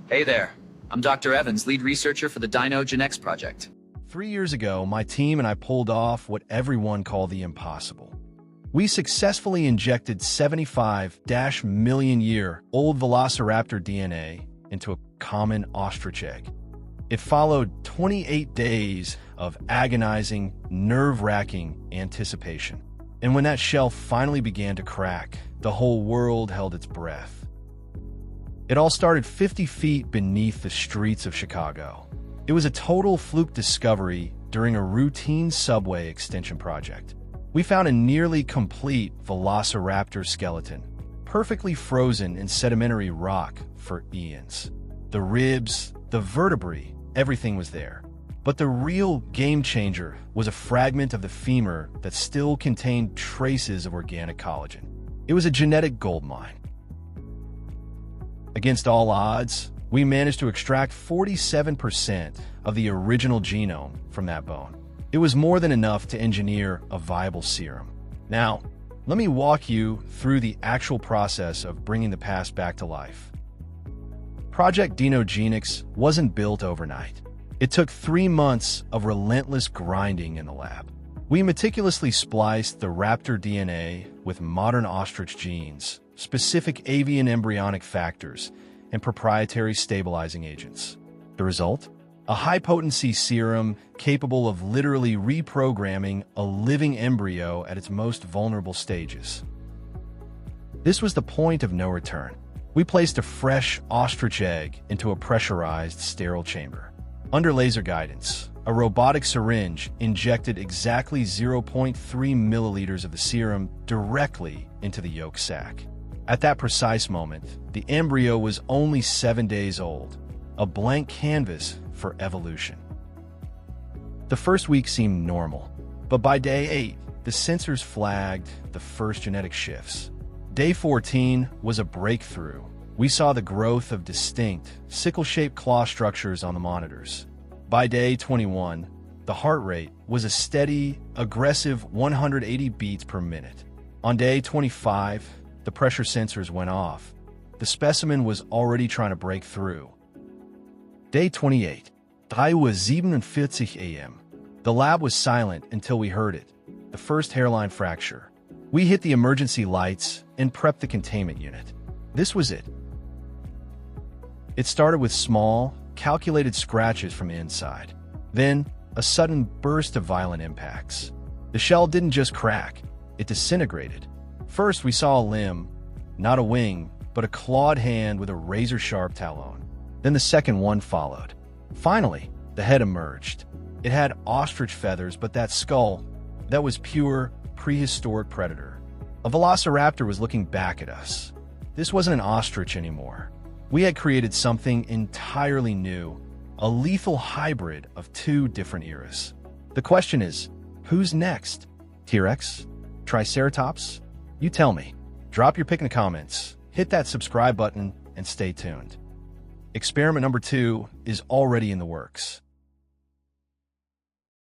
Hey there, I'm Dr. Evans, lead researcher for the DinoGenix project. 3 years ago, my team and I pulled off what everyone called the impossible. We successfully injected 75-million-year-old Velociraptor DNA into a common ostrich egg. It followed 28 days of agonizing, nerve-wracking anticipation. And when that shell finally began to crack, the whole world held its breath. It all started 50 feet beneath the streets of Chicago. It was a total fluke discovery during a routine subway extension project. We found a nearly complete Velociraptor skeleton, perfectly frozen in sedimentary rock for eons. The ribs, the vertebrae, everything was there. But the real game-changer was a fragment of the femur that still contained traces of organic collagen. It was a genetic goldmine. Against all odds, we managed to extract 47% of the original genome from that bone. It was more than enough to engineer a viable serum. Now, let me walk you through the actual process of bringing the past back to life. Project DinoGenix wasn't built overnight. It took 3 months of relentless grinding in the lab. We meticulously spliced the Raptor DNA with modern ostrich genes, specific avian embryonic factors, and proprietary stabilizing agents. The result? A high-potency serum capable of literally reprogramming a living embryo at its most vulnerable stages. This was the point of no return. We placed a fresh ostrich egg into a pressurized, sterile chamber. Under laser guidance, a robotic syringe injected exactly 0.3 milliliters of the serum directly into the yolk sac. At that precise moment, the embryo was only 7 days old, a blank canvas for evolution. The first week seemed normal, but by day 8, the sensors flagged the first genetic shifts. Day 14 was a breakthrough. We saw the growth of distinct, sickle-shaped claw structures on the monitors. By day 21, the heart rate was a steady, aggressive 180 beats per minute. On day 25, the pressure sensors went off. The specimen was already trying to break through. Day 28, 3:47 a.m. The lab was silent until we heard it, the first hairline fracture. We hit the emergency lights and prepped the containment unit. This was it. It started with small, calculated scratches from inside. Then, a sudden burst of violent impacts. The shell didn't just crack, it disintegrated. First, we saw a limb, not a wing, but a clawed hand with a razor-sharp talon. Then the second one followed. Finally, the head emerged. It had ostrich feathers, but that skull, that was pure, prehistoric predator. A velociraptor was looking back at us. This wasn't an ostrich anymore. We had created something entirely new, a lethal hybrid of 2 different eras. The question is, who's next? T-Rex? Triceratops? You tell me. Drop your pick in the comments, hit that subscribe button, and stay tuned. Experiment number 2 is already in the works.